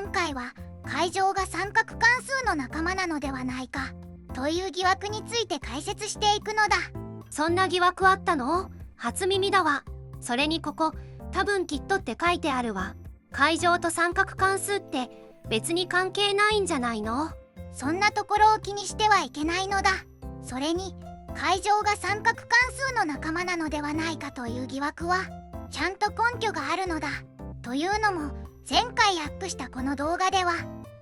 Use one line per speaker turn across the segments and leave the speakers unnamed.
今回は階乗が三角関数の仲間なのではないかという疑惑について解説していくのだ。
そんな疑惑あったの？初耳だわ。それにここ多分きっとって書いてあるわ。階乗と三角関数って別に関係ないんじゃないの？
そんなところを気にしてはいけないのだ。それに階乗が三角関数の仲間なのではないかという疑惑はちゃんと根拠があるのだ。というのも前回アップしたこの動画では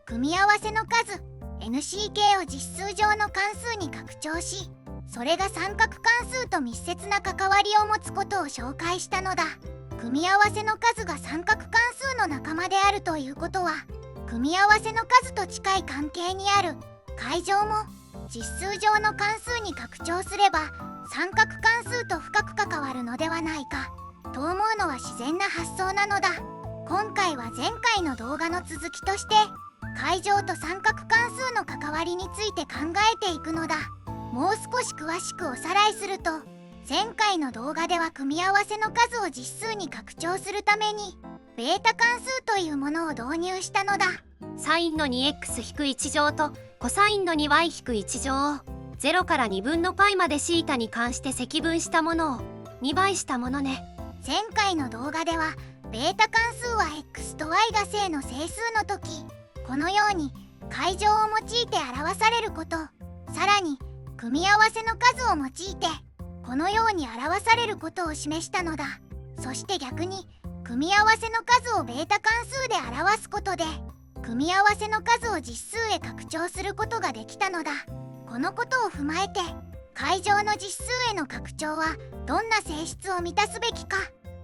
組み合わせの数 NCK を実数上の関数に拡張し、それが三角関数と密接な関わりを持つことを紹介したのだ。組み合わせの数が三角関数の仲間であるということは、組み合わせの数と近い関係にある階乗も実数上の関数に拡張すれば三角関数と深く関わるのではないかと思うのは自然な発想なのだ。今回は前回の動画の続きとして階乗と三角関数の関わりについて考えていくのだ。もう少し詳しくおさらいすると、前回の動画では組み合わせの数を実数に拡張するためにベータ関数というものを導入したのだ。
サインの 2x-1 乗とコサインの 2y-1 乗を0から2分の π までシータに関して積分したものを2倍したものね。
前回の動画ではベータ関数は x と y が正の整数の時、このように階乗を用いて表されること、さらに組み合わせの数を用いてこのように表されることを示したのだ。そして逆に組み合わせの数をベータ関数で表すことで組み合わせの数を実数へ拡張することができたのだ。このことを踏まえて階乗の実数への拡張はどんな性質を満たすべきか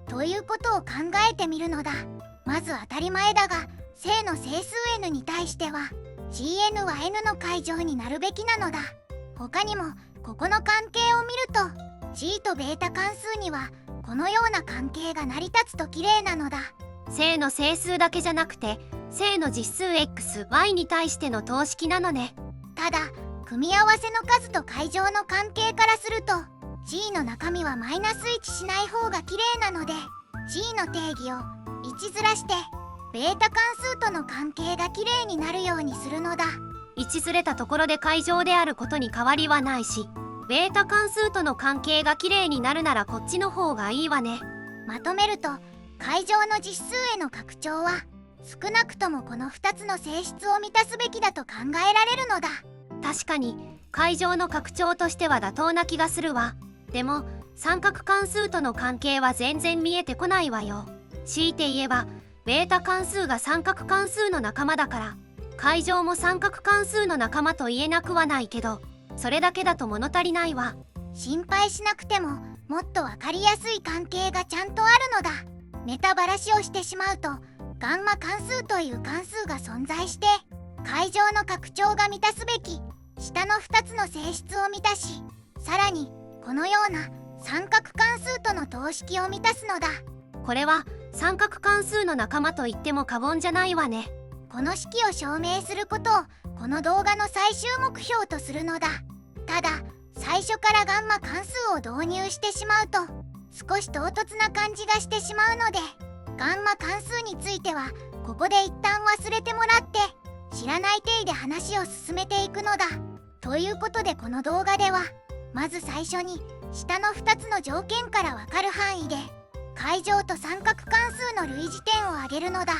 ということを考えてみるのだ。まず当たり前だが正の整数 n に対しては Gn は n の階乗になるべきなのだ。他にもここの関係を見ると G とベータ関数にはこのような関係が成り立つと綺麗なのだ。
正の整数だけじゃなくて正の実数 x、y に対しての等式なのね。
ただ組み合わせの数と階乗の関係からすると G の中身はマイナス1しない方が綺麗なので G の定義を1ずらしてベータ関数との関係が綺麗になるようにするのだ。
1ずれたところで階乗であることに変わりはないし、ベータ関数との関係が綺麗になるならこっちの方がいいわね。
まとめると階乗の実数への拡張は少なくともこの2つの性質を満たすべきだと考えられるのだ。
確かに階乗の拡張としては妥当な気がするわ。でも三角関数との関係は全然見えてこないわよ。強いて言えばベータ関数が三角関数の仲間だから階乗も三角関数の仲間と言えなくはないけど、それだけだと物足りないわ。
心配しなくてももっと分かりやすい関係がちゃんとあるのだ。ネタバラシをしてしまうとガンマ関数という関数が存在して階乗の拡張が満たすべき下の2つの性質を満たし、さらにこのような三角関数との等式を満たすのだ。
これは三角関数の仲間と言っても過言じゃないわね。
この式を証明することをこの動画の最終目標とするのだ。ただ最初からガンマ関数を導入してしまうと少し唐突な感じがしてしまうので、ガンマ関数についてはここで一旦忘れてもらって知らない体で話を進めていくのだ。ということでこの動画ではまず最初に下の2つの条件からわかる範囲で階乗と三角関数の類似点を挙げるのだ。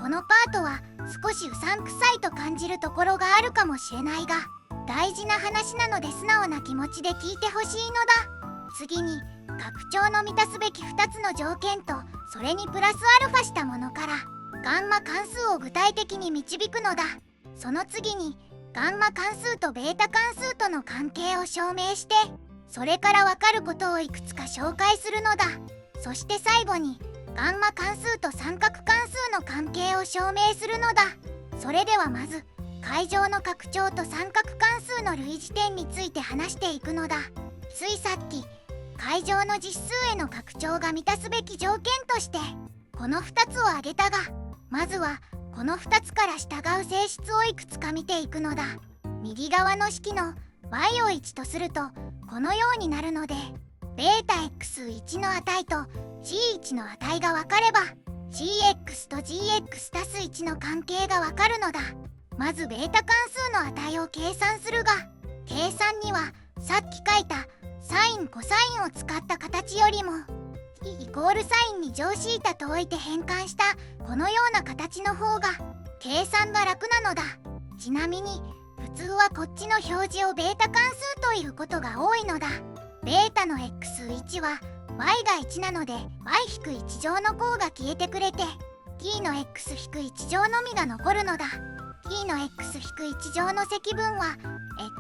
このパートは少しうさんくさいと感じるところがあるかもしれないが大事な話なので素直な気持ちで聞いてほしいのだ。次に拡張の満たすべき2つの条件とそれにプラスアルファしたものからガンマ関数を具体的に導くのだ。その次にガンマ関数とベータ関数との関係を証明してそれからわかることをいくつか紹介するのだ。そして最後にガンマ関数と三角関数の関係を証明するのだ。それではまず階乗の拡張と三角関数の類似点について話していくのだ。ついさっき階乗の実数への拡張が満たすべき条件としてこの2つを挙げたが、まずはこの2つから従う性質をいくつか見ていくのだ。右側の式の y を1とするとこのようになるので、ベータ x1 の値と g1 の値が分かれば cx と gx 足す1の関係がわかるのだ。まずベータ関数の値を計算するが、計算にはさっき書いたサインコサインを使った形よりもイコールサインに乗シータと置いて変換したこのような形の方が計算が楽なのだ。ちなみに普通はこっちの表示をベータ関数ということが多いのだ。ベータの x1 は y が1なので y-1 乗の項が消えてくれて t の x-1 乗のみが残るのだ。t の x-1 乗の積分は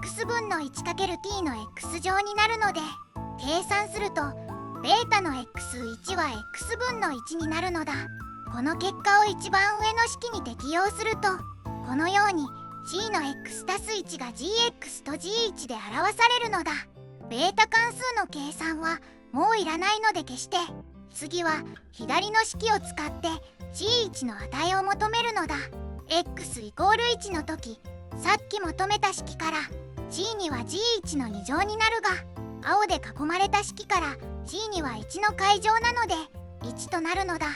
x 分の 1×t の x 乗になるので、計算するとベータの x1 は x 分の1になるのだ。この結果を一番上の式に適用すると、このように g の x 足す1が gx と g1 で表されるのだ。ベータ関数の計算はもういらないので消して、次は左の式を使って g1 の値を求めるのだ。x イコール1の時、さっき求めた式から g には g1 の2乗になるが、青で囲まれた式から g には1の階乗なので1となるのだ。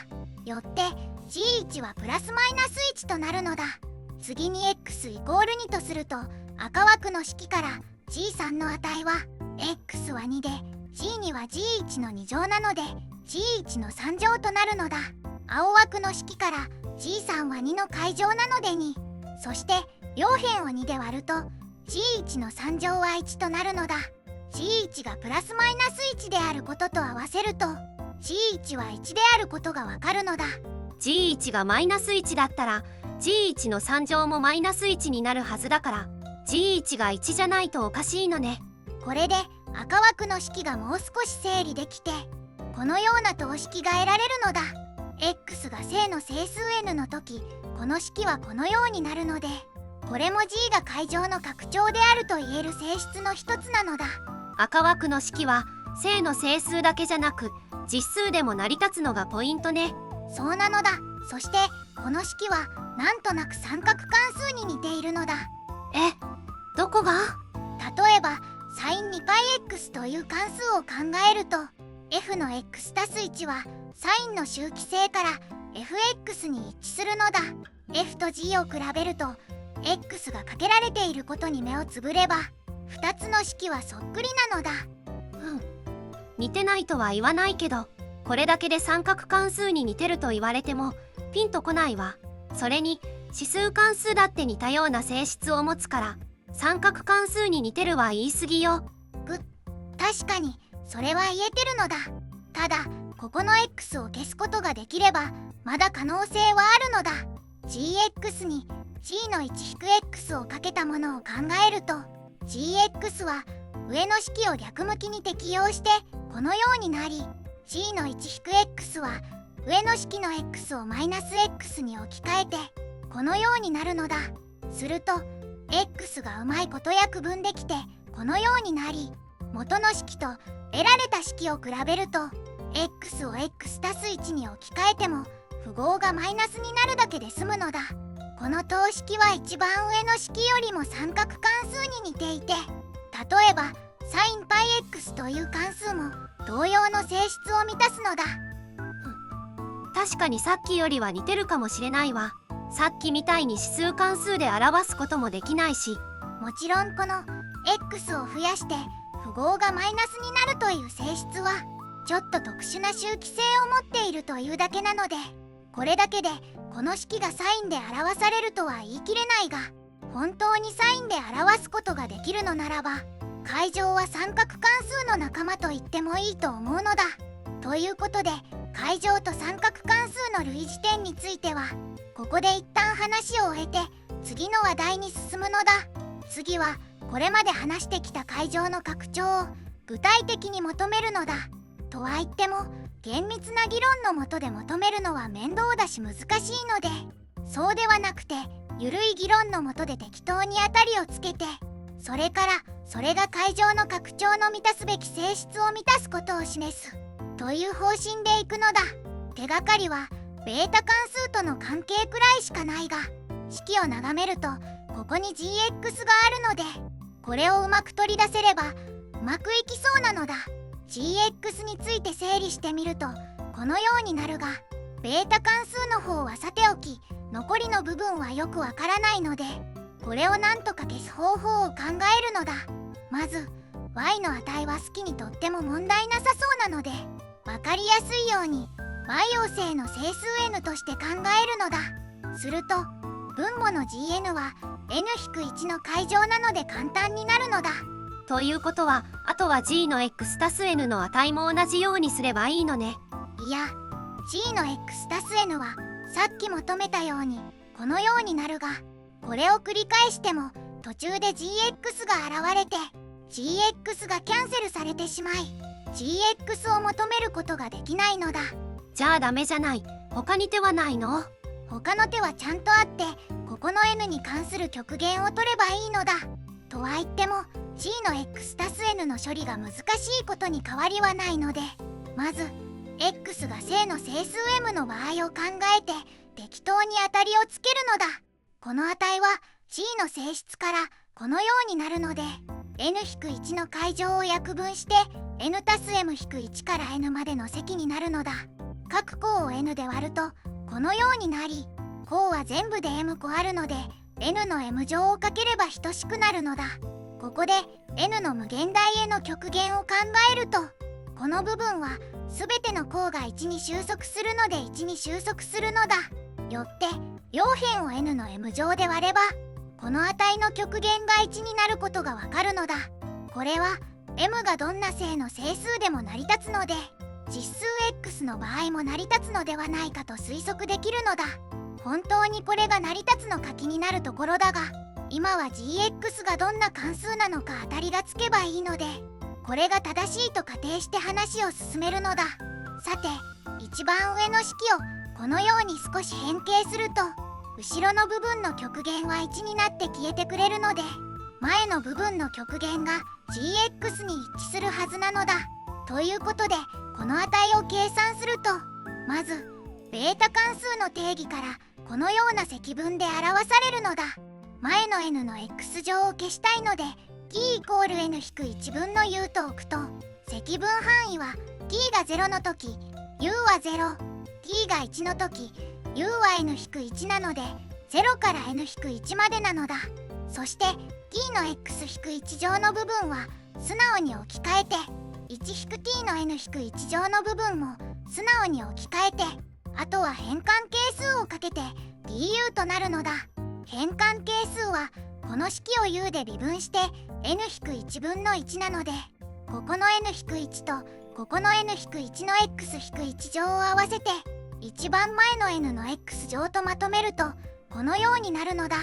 よって g1 はプラスマイナス1となるのだ。次に x イコール2とすると、赤枠の式から g3 の値は x は2で g には g1 の2乗なので g1 の3乗となるのだ。青枠の式から g3 は2の階乗なので2、そして両辺を2で割ると g1 の3乗は1となるのだ。g1 がプラスマイナス1であることと合わせると g1 は1であることがわかるのだ。
g1 がマイナス1だったら g1 の3乗もマイナス1になるはずだから g1 が1じゃないとおかしいのね。
これで赤枠の式がもう少し整理できて、このような等式が得られるのだ。 x が正の整数 n の時、この式はこのようになるので、これも g が階乗の拡張であると言える性質の一つなのだ。
赤枠の式は正の整数だけじゃなく実数でも成り立つのがポイントね。
そうなのだ。そしてこの式はなんとなく三角関数に似ているのだ。
え、どこが？
例えば sin2πx という関数を考えると、 f の x 足す1は sin の周期性から fx に一致するのだ。 f と g を比べると x がかけられていることに目をつぶれば2つの式はそっくりなのだ。
似てないとは言わないけど、これだけで三角関数に似てると言われてもピンとこないわ。それに指数関数だって似たような性質を持つから三角関数に似てるは言い過ぎよ。
確かにそれは言えてるのだ。ただここの x を消すことができればまだ可能性はあるのだ。 gx に g の 1-x をかけたものを考えると gx は上の式を逆向きに適用してこのようになり、 g の 1-x は上の式の x をマイナス x に置き換えてこのようになるのだ。すると x がうまいことや区分できてこのようになり、元の式と得られた式を比べると x を x 足す1に置き換えても符号がマイナスになるだけで済むのだ。この等式は一番上の式よりも三角関数に似ていて、例えば sin2πx という関数も同様の性質を満たすのだ。
確かにさっきよりは似てるかもしれないわ。さっきみたいに指数関数で表すこともできないし、
もちろんこの x を増やして符号がマイナスになるという性質はちょっと特殊な周期性を持っているというだけなので、これだけでこの式がサインで表されるとは言い切れないが、本当にサインで表すことができるのならば階乗は三角関数の仲間と言ってもいいと思うのだ。ということで階乗と三角関数の類似点についてはここで一旦話を終えて次の話題に進むのだ。次はこれまで話してきた階乗の拡張を具体的に求めるのだ。とは言っても厳密な議論のもとで求めるのは面倒だし難しいので、そうではなくてゆるい議論のもとで適当に当たりをつけて、それからそれが階乗の拡張の満たすべき性質を満たすことを示すという方針でいくのだ。手がかりはベータ関数との関係くらいしかないが、式を眺めるとここに gx があるので、これをうまく取り出せればうまくいきそうなのだ。gx について整理してみるとこのようになるが、ベータ関数の方はさておき、残りの部分はよくわからないので、これをなんとか消す方法を考えるのだ。まず y の値は式にとっても問題なさそうなので、わかりやすいように y を正の整数 n として考えるのだ。すると分母の gn は n-1 の階乗なので簡単になるのだ。
ということは、あとは g の x たす n の値も同じようにすればいいのね。
いや、g の x たす n はさっき求めたようにこのようになるが、これを繰り返しても途中で gx が現れて gx がキャンセルされてしまい gx を求めることができないのだ。
じゃあダメじゃない。他に手はないの？
他の手はちゃんとあって、ここの n に関する極限を取ればいいのだ。とは言っても g の x たす n の処理が難しいことに変わりはないので、まず x が正の整数 m の場合を考えて適当に当たりをつけるのだ。この値は g の性質からこのようになるので、 n-1 の階乗を約分して n たす m-1 から n までの積になるのだ。各項を n で割るとこのようになり、項は全部で m 個あるので n の m 乗をかければ等しくなるのだ。ここで n の無限大への極限を考えると、この部分は全ての項が1に収束するので1に収束するのだ。よって両辺を n の m 乗で割れば、この値の極限が1になることがわかるのだ。これは m がどんな正の整数でも成り立つので、実数 x の場合も成り立つのではないかと推測できるのだ。本当にこれが成り立つのか気になるところだが、今は gx がどんな関数なのか当たりがつけばいいので、これが正しいと仮定して話を進めるのだ。さて、一番上の式をこのように少し変形すると、後ろの部分の極限は1になって消えてくれるので、前の部分の極限が gx に一致するはずなのだ。ということで、この値を計算すると、まずベータ関数の定義からこのような積分で表されるのだ。前の n の x 乗を消したいので t イコール n-1 分の u と置くと、積分範囲は t が0の時 u は 0、t が1の時 u は n-1 なので0から n-1 までなのだ。そして t の x-1 乗の部分は素直に置き換えて、1-t の n-1 乗の部分も素直に置き換えて、あとは変換係数をかけて du となるのだ。変換係数はこの式を u で微分して n-1 分の1なので、ここの n-1 とここの n-1 の x-1 乗を合わせて一番前の n の x 乗とまとめるとこのようになるのだ。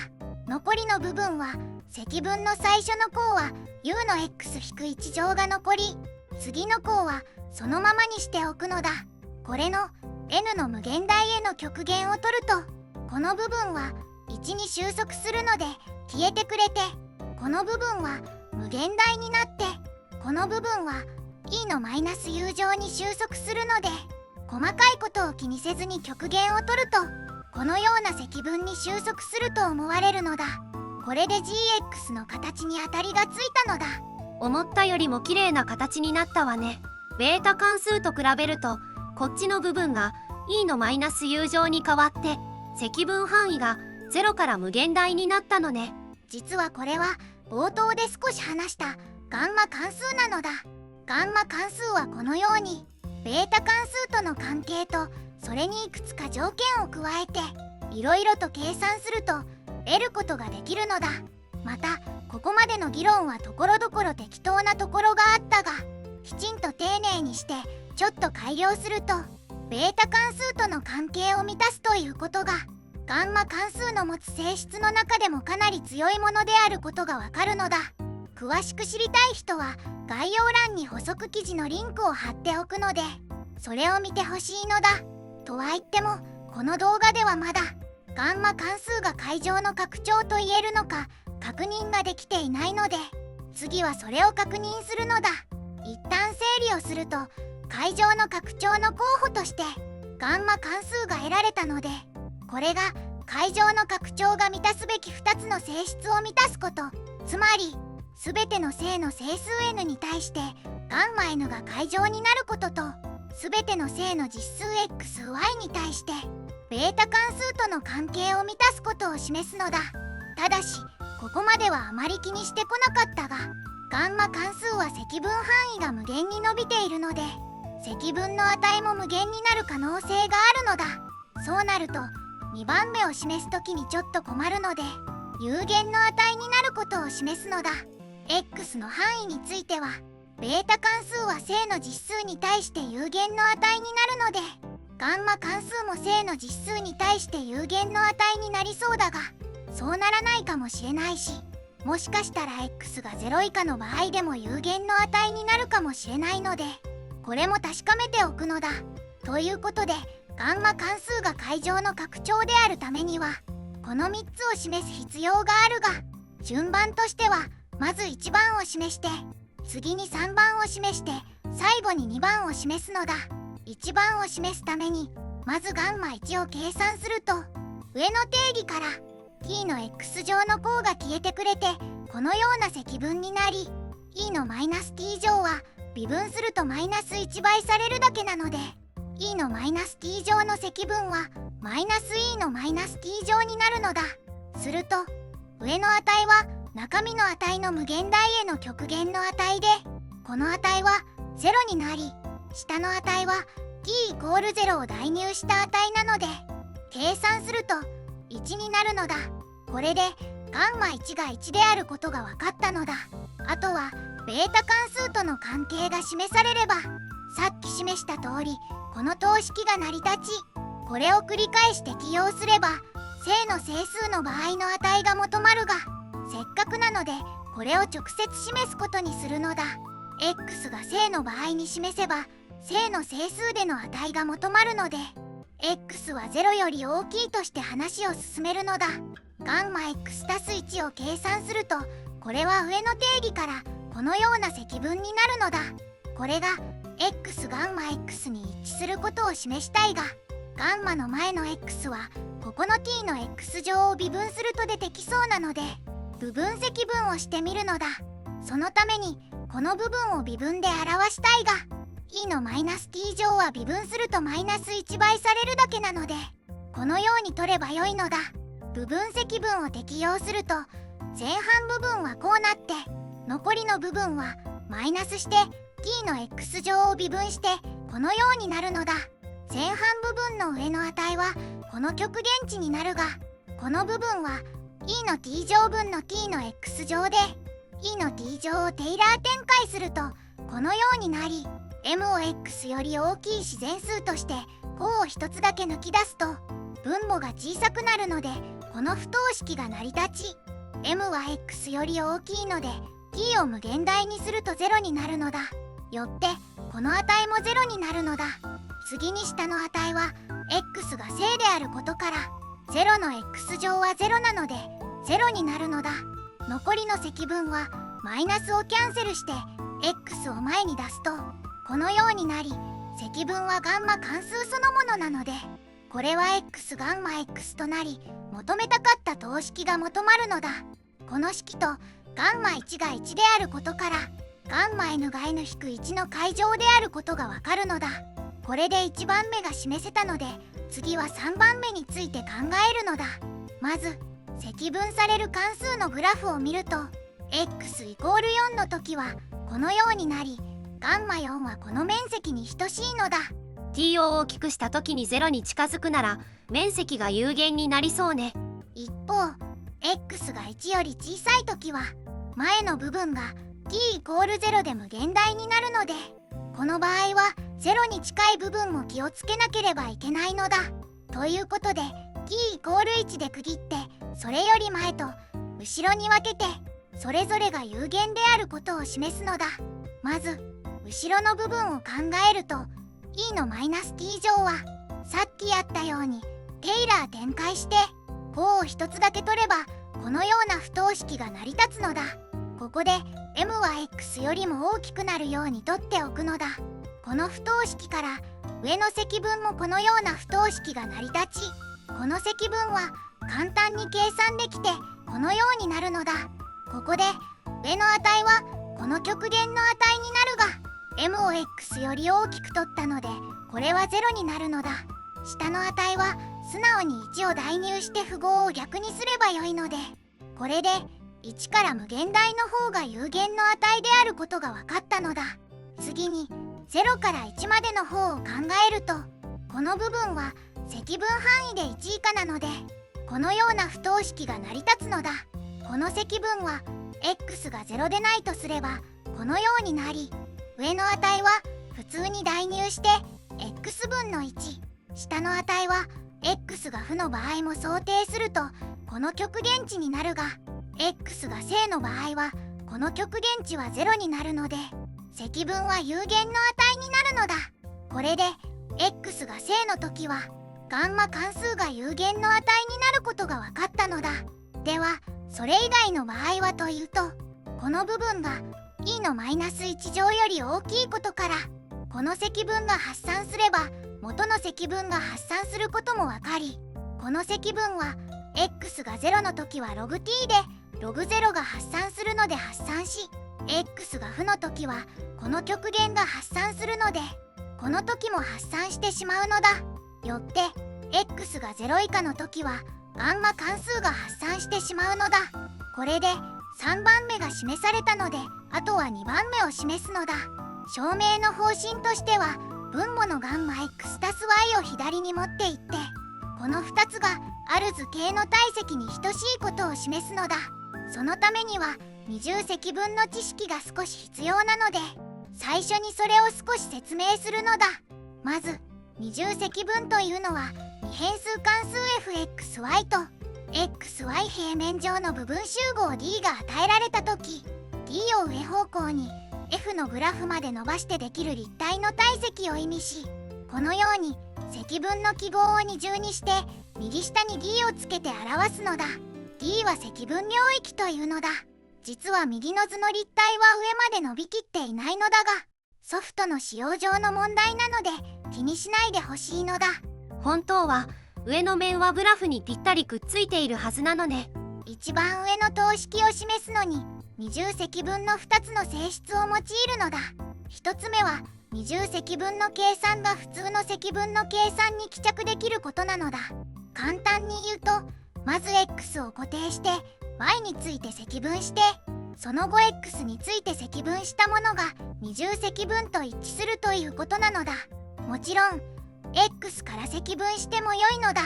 残りの部分は積分の最初の項は u の x-1 乗が残り、次の項はそのままにしておくのだ。これの n の無限大への極限を取ると、この部分は1に収束するので消えてくれて、この部分は無限大になって、この部分は e のマイナス u 乗に収束するので、細かいことを気にせずに極限を取るとこのような積分に収束すると思われるのだ。これで gx の形に当たりがついたのだ。
思ったよりも綺麗な形になったわね。ベータ関数と比べるとこっちの部分が e のマイナス u 乗に変わって積分範囲が0から無限大になったのね。
実はこれは冒頭で少し話したガンマ関数なのだ。ガンマ関数はこのようにベータ関数との関係とそれにいくつか条件を加えていろいろと計算すると得ることができるのだ。またここまでの議論はところどころ適当なところがあったが、きちんと丁寧にしてちょっと改良するとベータ関数との関係を満たすということが、ガンマ関数の持つ性質の中でもかなり強いものであることがわかるのだ。詳しく知りたい人は概要欄に補足記事のリンクを貼っておくので、それを見てほしいのだ。とは言ってもこの動画ではまだガンマ関数が階乗の拡張と言えるのか確認ができていないので、次はそれを確認するのだ。一旦整理をすると、階乗の拡張の候補としてガンマ関数が得られたので、これが階乗の拡張が満たすべき2つの性質を満たすこと、つまり全ての正の整数 n に対してガンマ n が階乗になることと、すべての正の実数 xy に対してベータ関数との関係を満たすことを示すのだ。ただしここまではあまり気にしてこなかったが、ガンマ関数は積分範囲が無限に伸びているので、積分の値も無限になる可能性があるのだ。そうなると2番目を示すときにちょっと困るので、有限の値になることを示すのだ。 x の範囲についてはベータ関数は正の実数に対して有限の値になるので、ガンマ関数も正の実数に対して有限の値になりそうだが、そうならないかもしれないし、もしかしたら x が0以下の場合でも有限の値になるかもしれないので、これも確かめておくのだ。ということで、ガンマ関数が階乗の拡張であるためにはこの3つを示す必要があるが、順番としてはまず1番を示して、次に3番を示して、最後に2番を示すのだ。1番を示すためにまずガンマ1を計算すると、上の定義から t の x 乗の項が消えてくれて、このような積分になり、e のマイナス t 乗は微分するとマイナス1倍されるだけなので、 e のマイナス t 乗の積分はマイナス e のマイナス t 乗になるのだ。すると上の値は中身の値の無限大への極限の値で、この値は0になり、下の値は t イコール0を代入した値なので、計算すると1になるのだ。これでガンマ1が1であることが分かったのだ。あとはベータ関数との関係が示されれば、さっき示した通りこの等式が成り立ち、これを繰り返し適用すれば正の整数の場合の値が求まるが、せっかくなのでこれを直接示すことにするのだ。 x が正の場合に示せば正の整数での値が求まるので、 x は0より大きいとして話を進めるのだ。ガンマ x 足す1を計算すると、これは上の定義からこのような積分になるのだ。これが x ガンマ x に一致することを示したいが、ガンマの前の x はここの t の x 乗を微分すると出てきそうなので、部分積分をしてみるのだ。そのためにこの部分を微分で表したいが、 e のマイナス t 乗は微分するとマイナス1倍されるだけなので、このように取ればよいのだ。部分積分を適用すると、前半部分はこうなって、残りの部分はマイナスして t の x 乗を微分してこのようになるのだ。前半部分の上の値はこの極限値になるが、この部分は e の t 乗分の t の x 乗で、 e の t 乗をテイラー展開するとこのようになり、 m を x より大きい自然数として項を一つだけ抜き出すと分母が小さくなるので、この不等式が成り立ち、 m は x より大きいので t を無限大にすると0になるのだ。よってこの値も0になるのだ。次に下の値は x が正であることから、0の x 乗は0なので0になるのだ。残りの積分はマイナスをキャンセルして x を前に出すとこのようになり、積分はガンマ関数そのものなので、これは x ガンマ x となり、求めたかった等式が求まるのだ。この式とガンマ1が1であることから、ガンマ n が n-1 の階乗であることがわかるのだ。これで1番目が示せたので、次は3番目について考えるのだ。まず積分される関数のグラフを見ると、 x イコール4の時はこのようになり、ガンマ4はこの面積に等しいのだ。
t を大きくした時に0に近づくなら面積が有限になりそうね。
一方 x が1より小さい時は前の部分が t イコール0で無限大になるので、この場合は0に近い部分も気をつけなければいけないのだ。ということで t イコール1で区切って、それより前と後ろに分けてそれぞれが有限であることを示すのだ。まず後ろの部分を考えると、 e のマイナス t 乗はさっきやったようにテイラー展開して項を一つだけ取ればこのような不等式が成り立つのだ。ここで m は x よりも大きくなるように取っておくのだ。この不等式から上の積分もこのような不等式が成り立ち、この積分は簡単に計算できてこのようになるのだ。ここで上の値はこの極限の値になるが、m を x より大きく取ったので、これは0になるのだ。下の値は素直に1を代入して符号を逆にすればよいので、これで1から無限大の方が有限の値であることが分かったのだ。次に0から1までの方を考えると、この部分は積分範囲で1以下なので、このような不等式が成り立つのだ。この積分は x が0でないとすればこのようになり、上の値は普通に代入して x 分の1、下の値は x が負の場合も想定するとこの極限値になるが、 x が正の場合はこの極限値は0になるので、積分は有限の値になるのだ。これで x が正の時はガンマ関数が有限の値になることが分かったのだ。ではそれ以外の場合はというと、この部分が e のマイナス1乗より大きいことから、この積分が発散すれば元の積分が発散することも分かり、この積分は x が0の時は log t で log0 が発散するので発散し、 x が負の時はこの極限が発散するのでこの時も発散してしまうのだ。よって x が0以下の時はガンマ関数が発散してしまうのだ。これで3番目が示されたので、あとは2番目を示すのだ。証明の方針としては、分母のガンマ x たす y を左に持っていって、この2つがある図形の体積に等しいことを示すのだ。そのためには二重積分の知識が少し必要なので、最初にそれを少し説明するのだ。まず二重積分というのは、二変数関数 fxy と xy 平面上の部分集合 d が与えられた時、 d を上方向に f のグラフまで伸ばしてできる立体の体積を意味し、このように積分の記号を二重にして右下に d をつけて表すのだ。 d は積分領域というのだ。実は右の図の立体は上まで伸びきっていないのだが、ソフトの使用上の問題なので気にしないでほしいのだ。
本当は上の面はグラフにぴったりくっついているはずなのね。
一番上の等式を示すのに二重積分の2つの性質を用いるのだ。1つ目は二重積分の計算が普通の積分の計算に帰着できることなのだ。簡単に言うと、まず x を固定して y について積分して、その後 x について積分したものが二重積分と一致するということなのだ。もちろん x から積分しても良いのだ。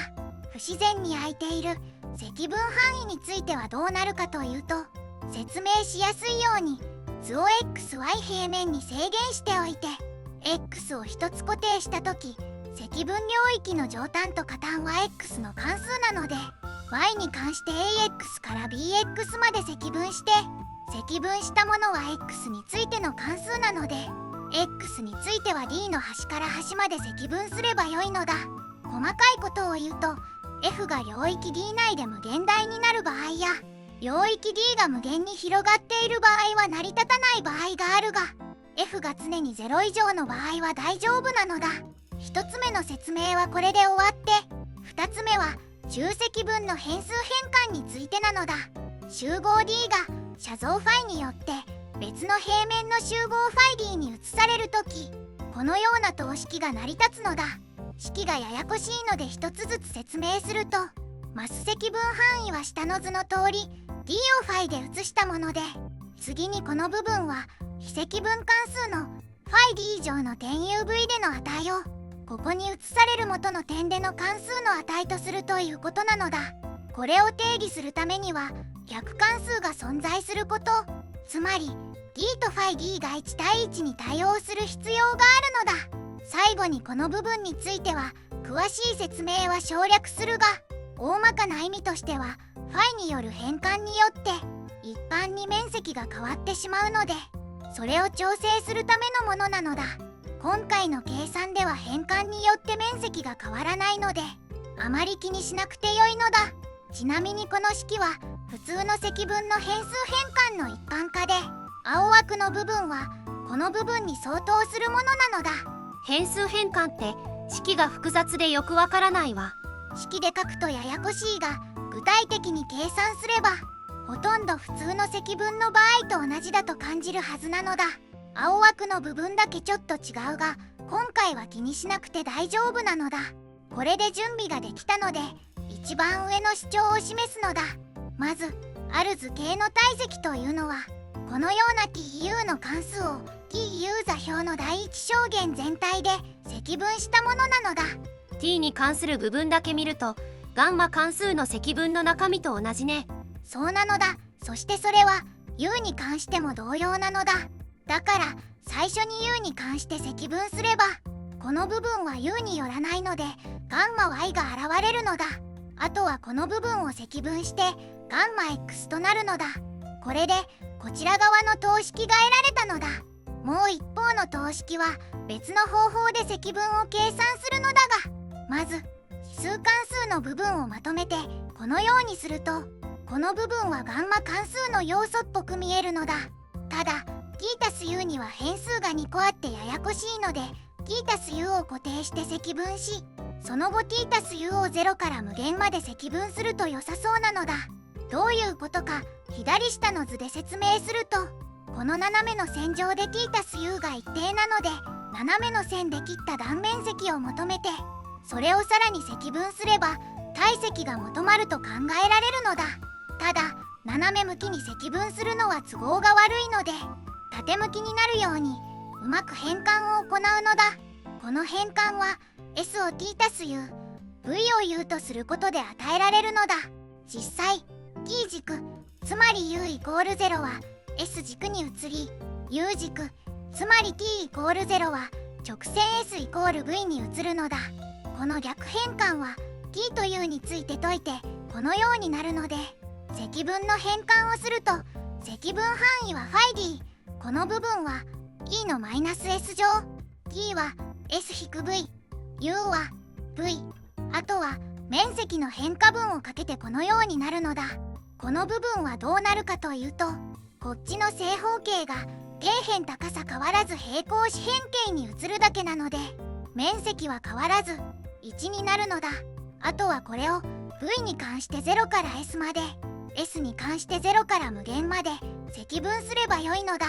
不自然に空いている積分範囲についてはどうなるかというと、説明しやすいように図を xy 平面に制限しておいて、 x を1つ固定した時、積分領域の上端と下端は x の関数なので、 y に関して ax から bx まで積分して、積分したものは x についての関数なので、 x については d の端から端まで積分すればよいのだ。細かいことを言うと、 f が領域 d 内で無限大になる場合や、領域 d が無限に広がっている場合は成り立たない場合があるが、 f が常に0以上の場合は大丈夫なのだ。1つ目の説明はこれで終わって、2つ目は重積分の変数変換についてなのだ。集合 d が写像ファイによって別の平面の集合ファイ d に移されるとき、このような等式が成り立つのだ。式がややこしいので一つずつ説明すると、マス積分範囲は下の図の通り d をファイで移したもので、次にこの部分は非積分関数のファイ d 以上の点 uv での値をここに移される元の点での関数の値とするということなのだ。これを定義するためには逆関数が存在すること、つまり d とファイ d が1対1に対応する必要があるのだ。最後にこの部分については詳しい説明は省略するが、大まかな意味としてはファイによる変換によって一般に面積が変わってしまうので、それを調整するためのものなのだ。今回の計算では変換によって面積が変わらないので、あまり気にしなくてよいのだ。ちなみにこの式は普通の積分の変数変換の一般化で、青枠の部分はこの部分に相当するものなのだ。
変数変換って式が複雑でよくわからないわ。
式で書くとややこしいが、具体的に計算すればほとんど普通の積分の場合と同じだと感じるはずなのだ。青枠の部分だけちょっと違うが、今回は気にしなくて大丈夫なのだ。これで準備ができたので、一番上の主張を示すのだ。まずある図形の体積というのは、このような TU の関数を TU 座標の第一象限全体で積分したものなのだ。
t に関する部分だけ見るとガンマ関数の積分の中身と同じね。
そうなのだ。そしてそれは U に関しても同様なのだ。だから最初に U に関して積分すれば、この部分は U によらないのでガンマ Y が現れるのだ。あとはこの部分を積分してガンマ X となるのだ。これでこちら側の等式が得られたのだ。もう一方の等式は別の方法で積分を計算するのだが、まず指数関数の部分をまとめてこのようにすると、この部分はガンマ関数の要素っぽく見えるのだ。ただ t+u には変数が2個あってややこしいので t+u を固定して積分し、その後 t+u を0から無限まで積分すると良さそうなのだ。どういうことか左下の図で説明すると、この斜めの線上で t+u が一定なので、斜めの線で切った断面積を求めて、それをさらに積分すれば体積が求まると考えられるのだ。ただ斜め向きに積分するのは都合が悪いので、縦向きになるようにうまく変換を行うのだ。この変換は S を t+u、V を U とすることで与えられるのだ。実際 t 軸、つまり U=0 は S 軸に移り、 U 軸、つまり t=0 は直線 S=V に移るのだ。この逆変換は t と U について解いてこのようになるので、積分の変換をすると積分範囲は φd、 この部分は e のマイナス s 乗、 t は s-v、 u は v、 あとは面積の変化分をかけてこのようになるのだ。この部分はどうなるかというと、こっちの正方形が底辺高さ変わらず平行四辺形に移るだけなので、面積は変わらず1になるのだ。あとはこれを v に関して0から s まで、 s に関して0から無限まで積分すればよいのだ。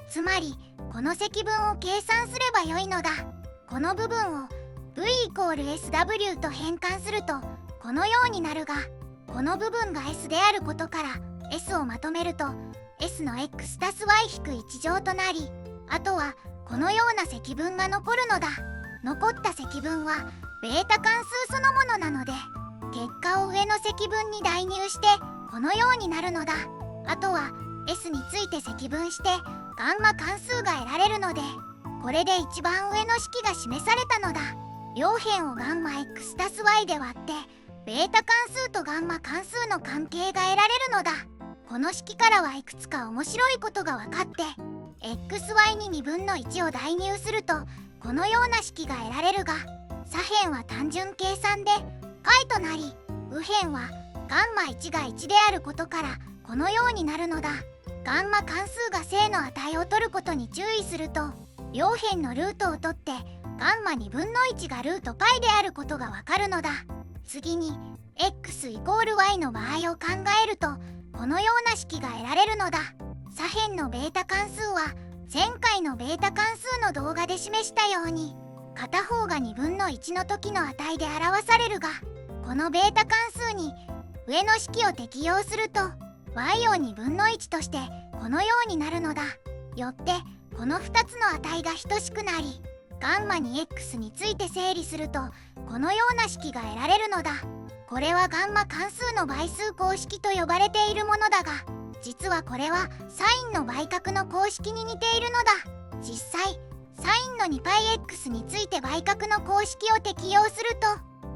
つまりこの積分を計算すればよいのだ。この部分を v=sw と変換するとこのようになるが、この部分が s であることから s をまとめると s の x たす y-1 乗となり、あとはこのような積分が残るのだ。残った積分はベータ関数そのものなので、結果を上の積分に代入してこのようになるのだ。あとは s について積分してガンマ関数が得られるので、これで一番上の式が示されたのだ。両辺をガンマ x たす y で割ってベータ関数とガンマ関数の関係が得られるのだ。この式からはいくつか面白いことが分かって、 xy に2分の1を代入するとこのような式が得られるが、左辺は単純計算で解となり、右辺はガンマ1が1であることからこのようになるのだ。ガンマ関数が正の値を取ることに注意すると、両辺のルートを取ってガンマ2分の1がルート π であることがわかるのだ。次に x=y の場合を考えるとこのような式が得られるのだ。左辺のベータ関数は前回のベータ関数の動画で示したように片方が2分の1の時の値で表されるが、このベータ関数に上の式を適用すると y を2分の1としてこのようになるのだ。よってこの2つの値が等しくなり、ガンマに x について整理するとこのような式が得られるのだ。これはガンマ関数の倍数公式と呼ばれているものだが、実はこれはサインの倍角の公式に似ているのだ。実際サインの 2πx について倍角の公式を適用すると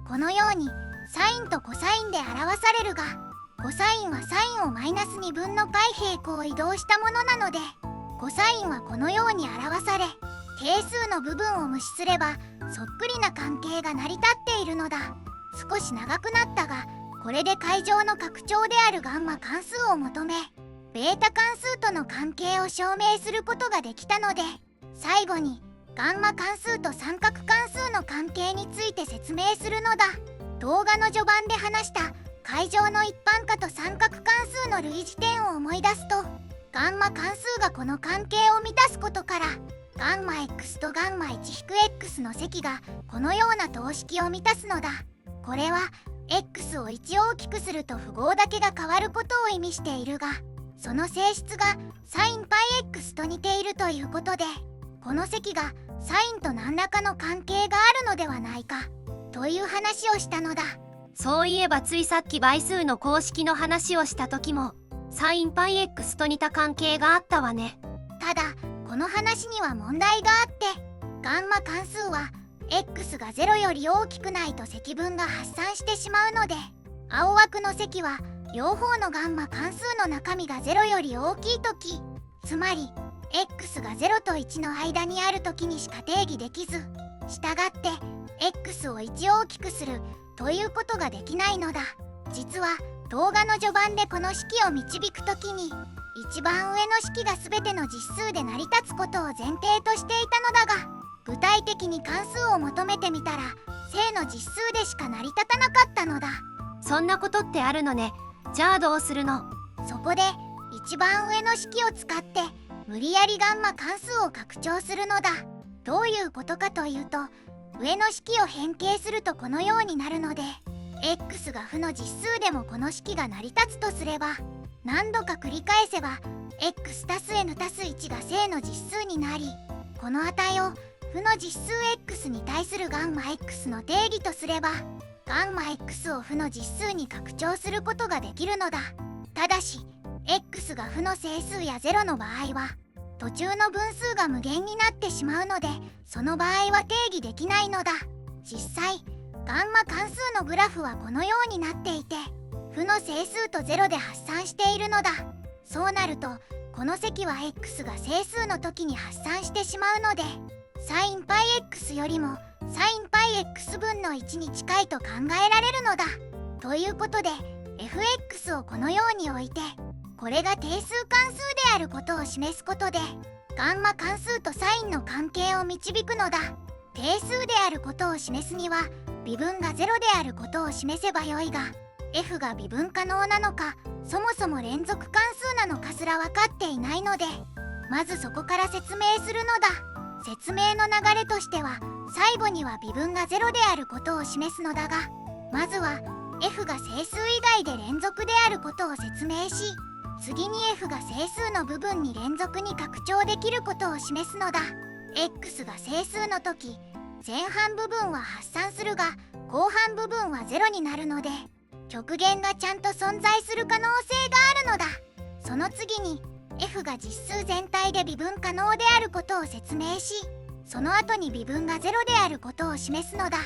このようにサインとコサインで表されるが、コサインはサインをマイナス2分の π 平行移動したものなので、コサインはこのように表され、定数の部分を無視すればそっくりな関係が成り立っているのだ。少し長くなったが、これで階乗の拡張であるガンマ関数を求め、ベータ関数との関係を証明することができたので、最後にガンマ関数と三角関数の関係について説明するのだ。動画の序盤で話した階乗の一般化と三角関数の類似点を思い出すと、ガンマ関数がこの関係を満たすことから、ガンマ x とガンマ 1-x の積がこのような等式を満たすのだ。これは x を1大きくすると符号だけが変わることを意味しているが、その性質が sinπx と似ているということで、この積がサインと何らかの関係があるのではないかという話をしたのだ。
そういえばついさっき倍数の公式の話をした時も sinπx と似た関係があったわね。
ただこの話には問題があって、ガンマ関数は x が0より大きくないと積分が発散してしまうので、青枠の積は両方のガンマ関数の中身が0より大きい時、つまり x が0と1の間にある時にしか定義できず、したがって x を1大きくするということができないのだ。実は動画の序盤でこの式を導く時に、一番上の式が全ての実数で成り立つことを前提としていたのだが、具体的に関数を求めてみたら正の実数でしか成り立たなかったのだ。
そんなことってあるのね。じゃあどうするの？
そこで一番上の式を使って無理やりガンマ関数を拡張するのだ。どういうことかというと、上の式を変形するとこのようになるので、x が負の実数でもこの式が成り立つとすれば、何度か繰り返せば x 足す n 足す1が正の実数になり、この値を負の実数 x に対するガンマ x の定義とすれば、ガンマ x を負の実数に拡張することができるのだ。ただし x が負の整数や0の場合は途中の分数が無限になってしまうので、その場合は定義できないのだ。実際ガンマ関数のグラフはこのようになっていて、負の整数と0で発散しているのだ。そうなるとこの積は x が整数の時に発散してしまうので、sinπx よりも sinπx 分の1に近いと考えられるのだ。ということで fx をこのように置いて、これが定数関数であることを示すことで、ガンマ関数とサインの関係を導くのだ。定数であることを示すには微分が0であることを示せばよいが、f が微分可能なのか、そもそも連続関数なのかすら分かっていないので、まずそこから説明するのだ。説明の流れとしては、最後には微分が0であることを示すのだが、まずは f が整数以外で連続であることを説明し、次に f が整数の部分に連続に拡張できることを示すのだ。x が整数の時、前半部分は発散するが後半部分は0になるので、極限がちゃんと存在する可能性があるのだ。その次に f が実数全体で微分可能であることを説明し、その後に微分が0であることを示すのだ。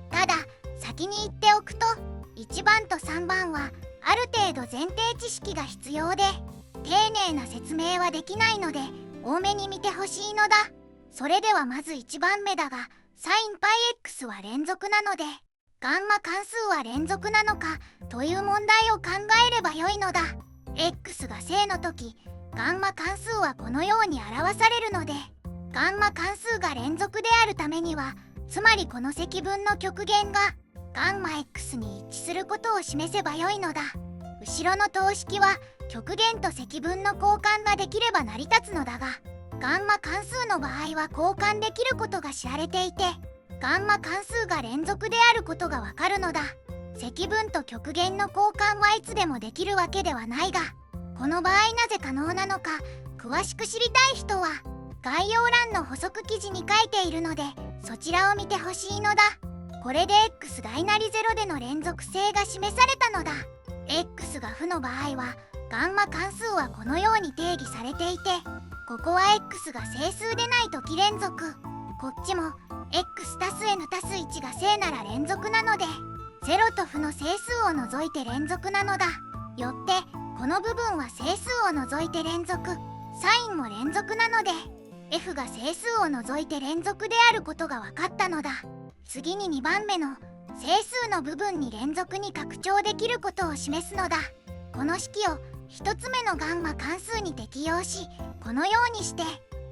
ただ先に言っておくと、1番と3番はある程度前提知識が必要で、丁寧な説明はできないので多めに見てほしいのだ。それではまず1番目だが、sinπx は連続なのでガンマ関数は連続なのかという問題を考えればよいのだ。 x が正の時、ガンマ関数はこのように表されるので、ガンマ関数が連続であるためには、つまりこの積分の極限がガンマ x に一致することを示せばよいのだ。後ろの等式は極限と積分の交換ができれば成り立つのだが、ガンマ関数の場合は交換できることが知られていて、ガンマ関数が連続であることがわかるのだ。積分と極限の交換はいつでもできるわけではないが、この場合なぜ可能なのか詳しく知りたい人は概要欄の補足記事に書いているので、そちらを見てほしいのだ。これで x 大なり0での連続性が示されたのだ。 x が負の場合はガンマ関数はこのように定義されていて、ここは x が整数でない時連続、こっちも x 足す n 足す1が正なら連続なので、0と負の整数を除いて連続なのだ。よってこの部分は整数を除いて連続、サインも連続なので f が整数を除いて連続であることが分かったのだ。次に2番目の整数の部分に連続に拡張できることを示すのだ。この式を1つ目のガンマ関数に適用し、このようにして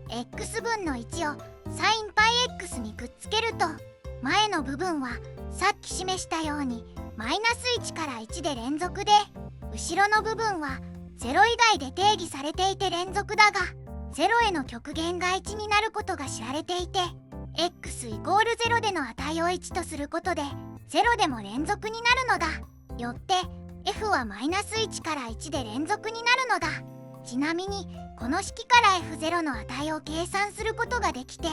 x 分の1を sinπx にくっつけると、前の部分はさっき示したようにマイナス1から1で連続で、後ろの部分は0以外で定義されていて連続だが、0への極限が1になることが知られていて、x イコール0での値を1とすることで0でも連続になるのだ。よって f はマイナス1から1で連続になるのだ。ちなみにこの式から f0 の値を計算することができて、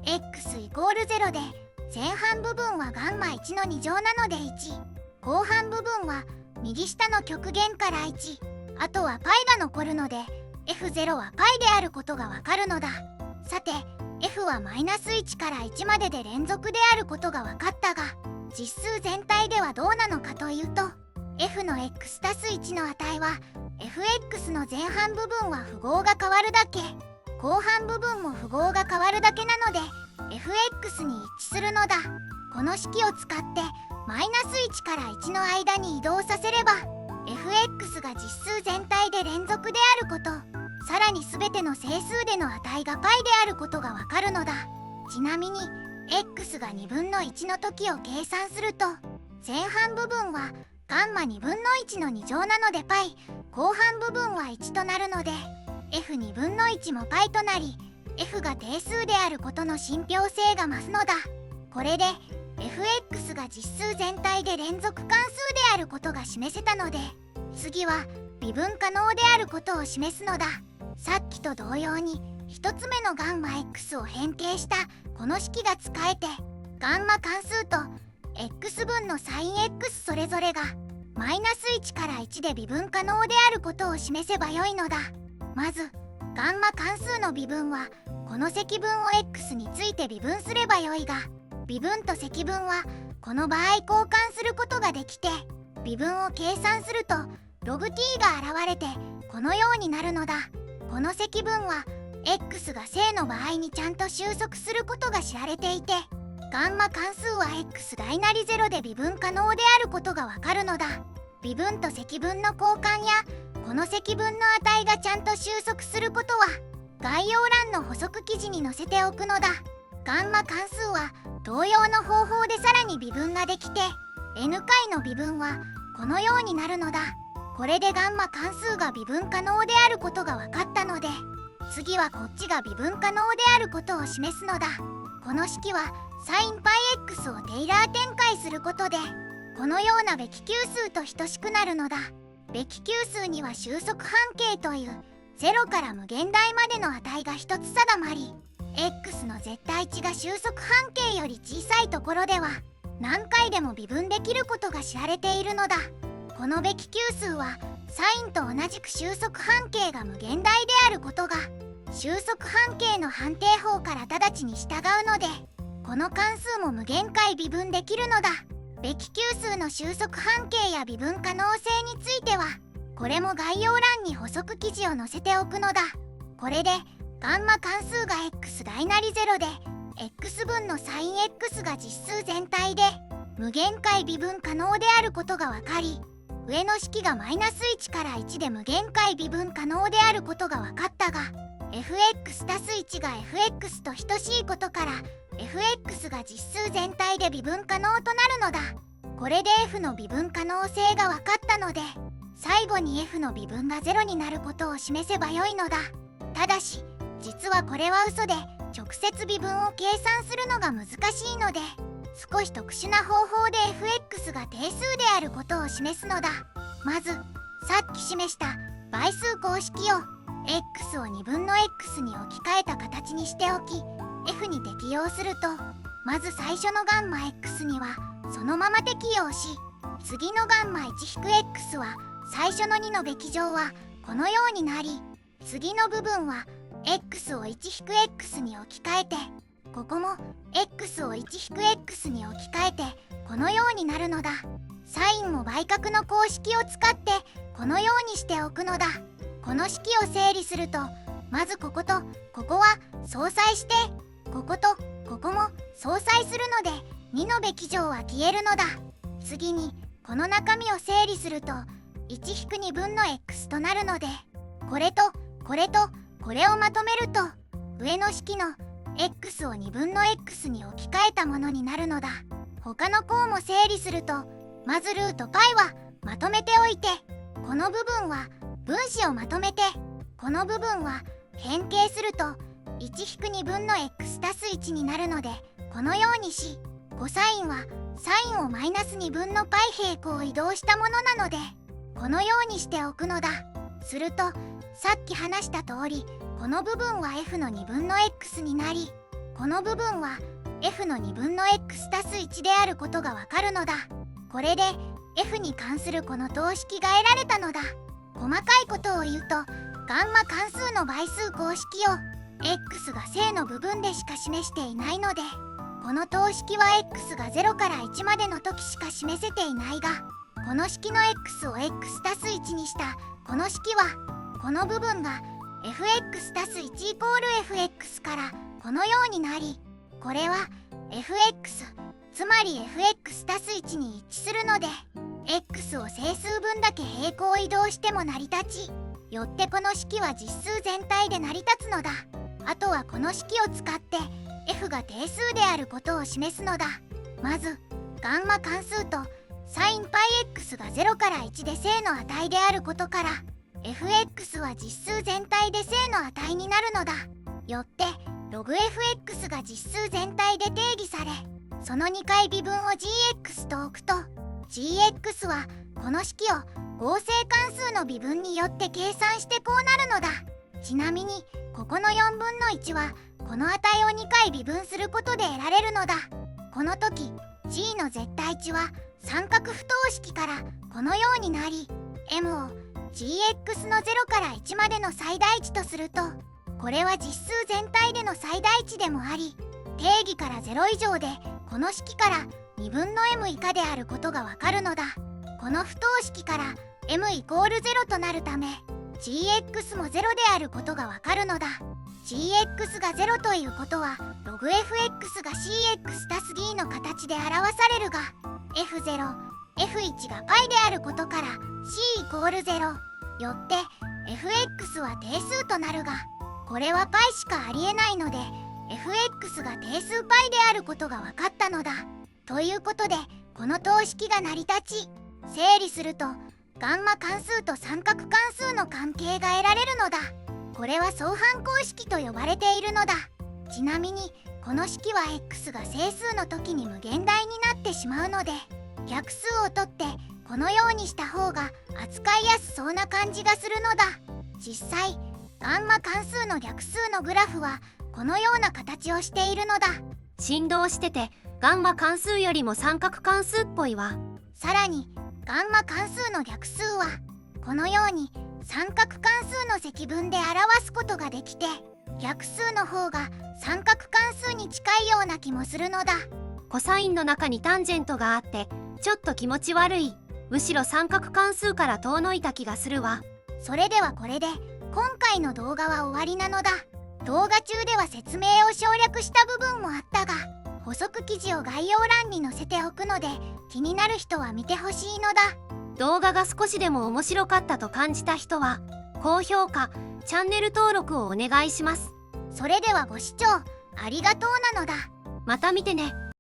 x イコール0で前半部分はガンマ1の2乗なので1、後半部分は右下の極限から1、あとは π が残るので f0 は π であることがわかるのだ。さて f はマイナス1から1までで連続であることが分かったが、実数全体ではどうなのかというと、 f の x たす1の値は fx の前半部分は符号が変わるだけ、後半部分も符号が変わるだけなので fx に一致するのだ。この式を使ってマイナス1から1の間に移動させれば fx が実数全体で連続であること、さらに全ての整数での値が π であることがわかるのだ。ちなみに x が2分の1の時を計算すると、前半部分はガンマ2分の1の2乗なので π、後半部分は1となるので f2 分の1も π となり、 f が定数であることの信憑性が増すのだ。これで fx が実数全体で連続関数であることが示せたので、次は微分可能であることを示すのだ。さっきと同様に1つ目のガンマ x を変形したこの式が使えて、ガンマ関数と x 分のサイン x それぞれがマイナス1から1で微分可能であることを示せばよいのだ。まずガンマ関数の微分はこの積分を x について微分すればよいが、微分と積分はこの場合交換することができて、微分を計算するとログ t が現れてこのようになるのだ。この積分は x が正の場合にちゃんと収束することが知られていて、ガンマ関数は x 大なり0で微分可能であることがわかるのだ。微分と積分の交換やこの積分の値がちゃんと収束することは概要欄の補足記事に載せておくのだ。ガンマ関数は同様の方法でさらに微分ができて、 n 回の微分はこのようになるのだ。これでガンマ関数が微分可能であることが分かったので、次はこっちが微分可能であることを示すのだ。この式は sinπx をテイラー展開することでこのようなべき級数と等しくなるのだ。べき級数には収束半径という0から無限大までの値が一つ定まり、 x の絶対値が収束半径より小さいところでは何回でも微分できることが知られているのだ。このべき級数はサインと同じく収束半径が無限大であることが収束半径の判定法から直ちに従うので、この関数も無限回微分できるのだ。べき級数の収束半径や微分可能性についてはこれも概要欄に補足記事を載せておくのだ。これでガンマ関数が x 大なり0で x 分のサイン x が実数全体で無限回微分可能であることが分かり、上の式がマイナス1から1で無限回微分可能であることが分かったが、 fx たす1が fx と等しいことから fx が実数全体で微分可能となるのだ。これで f の微分可能性が分かったので、最後に f の微分が0になることを示せばよいのだ。ただし実はこれは嘘で、直接微分を計算するのが難しいので、少し特殊な方法で fx が定数であることを示すのだ。まずさっき示した倍数公式を x を2分の x に置き換えた形にしておき、 f に適用すると、まず最初のガンマ x にはそのまま適用し、次のガンマ 1-x は最初の2のべき乗はこのようになり、次の部分は x を 1-x に置き換えて、ここも x を 1-x に置き換えてこのようになるのだ。サインも倍角の公式を使ってこのようにしておくのだ。この式を整理すると、まずこことここは相殺して、こことここも相殺するので2のべき乗は消えるのだ。次にこの中身を整理すると 1-2分の x となるので、これとこれとこれをまとめると上の式の x を2分の x に置き換えたものになるのだ。他の項も整理すると、まずルート π はまとめておいて、この部分は分子をまとめて、この部分は変形すると 1-2 分の x 足す1になるので、このようにし、コサインはサインをマイナス2分の π 平行移動したものなので、このようにしておくのだ。するとさっき話した通り、この部分は f の2分の x になり、この部分は f の2分の x 足す1であることがわかるのだ。これで f に関するこの等式が得られたのだ。細かいことを言うと、ガンマ関数の倍数公式を x が正の部分でしか示していないので、この等式は x が0から1までの時しか示せていないが、この式の x を x 足す1にしたこの式は、この部分が fx 足す1イコール fx からこのようになり、これは fx つまり fx 足す1に一致するので、 x を整数分だけ平行移動しても成り立ち、よってこの式は実数全体で成り立つのだ。あとはこの式を使って f が定数であることを示すのだ。まずガンマ関数と sin πx が0から1で正の値であることから、 fx は実数全体で正の値になるのだ。よって log(f(x) が実数全体で定義され、その2回微分を gx と置くと、 gx はこの式を合成関数の微分によって計算してこうなるのだ。ちなみにここの4分の1はこの値を2回微分することで得られるのだ。この時 g の絶対値は三角不等式からこのようになり、 m を gx の0から1までの最大値とすると、これは実数全体での最大値でもあり、定義から0以上でこの式から2分の m 以下であることがわかるのだ。この不等式から m イコール0となるため、 gx も0であることがわかるのだ。 gx が0ということは log(f(x) が cx 足す d の形で表されるが、 f0、f1 が π であることから c イコール0。よって fx は定数となるが、これは π しかありえないので fx が定数 π であることが分かったのだ。ということでこの等式が成り立ち、整理するとガンマ関数と三角関数の関係が得られるのだ。これは相反公式と呼ばれているのだ。ちなみにこの式は x が整数の時に無限大になってしまうので、逆数を取ってこのようにした方が扱いやすそうな感じがするのだ。実際ガンマ関数の逆数のグラフはこのような形をしているのだ。
振動しててガンマ関数よりも三角関数っぽいわ。
さらにガンマ関数の逆数はこのように三角関数の積分で表すことができて、逆数の方が三角関数に近いような気もするのだ。
コサインの中にタンジェントがあってちょっと気持ち悪い。むしろ三角関数から遠のいた気がするわ。
それではこれで今回の動画は終わりなのだ。動画中では説明を省略した部分もあったが、補足記事を概要欄に載せておくので気になる人は見てほしいのだ。
動画が少しでも面白かったと感じた人は高評価、チャンネル登録をお願いします。
それではご視聴ありがとうなのだ。
また見てね。